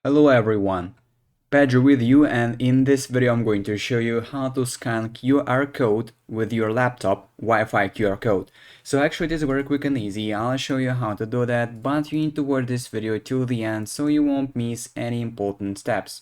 Hello everyone, Pedro with you, and in this video I'm going to show you how to scan QR code with your laptop Wi-Fi QR code. So actually it is very quick and easy. I'll show you how to do that, but you need to watch this video till the end so you won't miss any important steps.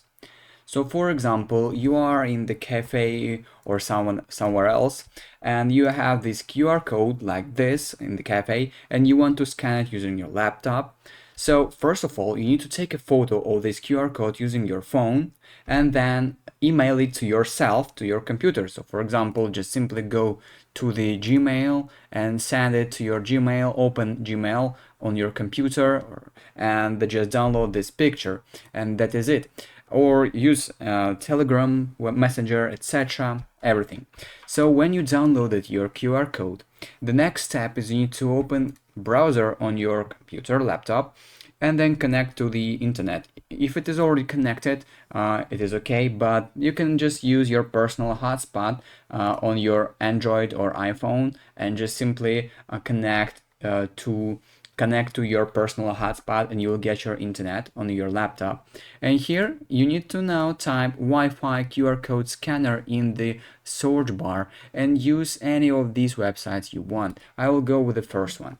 So for example, you are in the cafe or somewhere else and you have this QR code like this in the cafe and you want to scan it using your laptop. So first of all, you need to take a photo of this QR code using your phone and then email it to yourself, to your computer. So for example, just simply go to the Gmail and send it to your Gmail, open Gmail on your computer and just download this picture, and that is it. Or use Telegram, web messenger, etc. everything. So when you downloaded your QR code, the next step is you need to open browser on your computer, laptop, and then connect to the internet. If it is already connected, it is okay, but you can just use your personal hotspot on your Android or iPhone and just simply connect to your personal hotspot and you'll get your internet on your laptop. And here you need to now type Wi-Fi QR code scanner in the search bar and use any of these websites you want. I will go with the first one.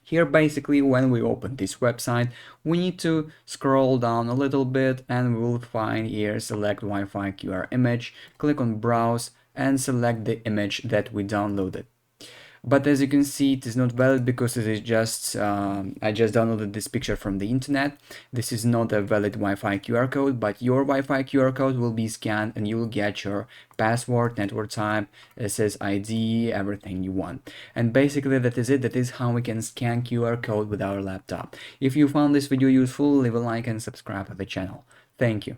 Here basically when we open this website, we need to scroll down a little bit and we will find here select Wi-Fi QR image, click on browse and select the image that we downloaded. But as you can see, it is not valid because it is just I just downloaded this picture from the internet. This is not a valid Wi-Fi QR code, but your Wi-Fi QR code will be scanned and you will get your password, network type, SSID, everything you want. And basically that is it. That is how we can scan QR code with our laptop. If you found this video useful, leave a like and subscribe to the channel. Thank you.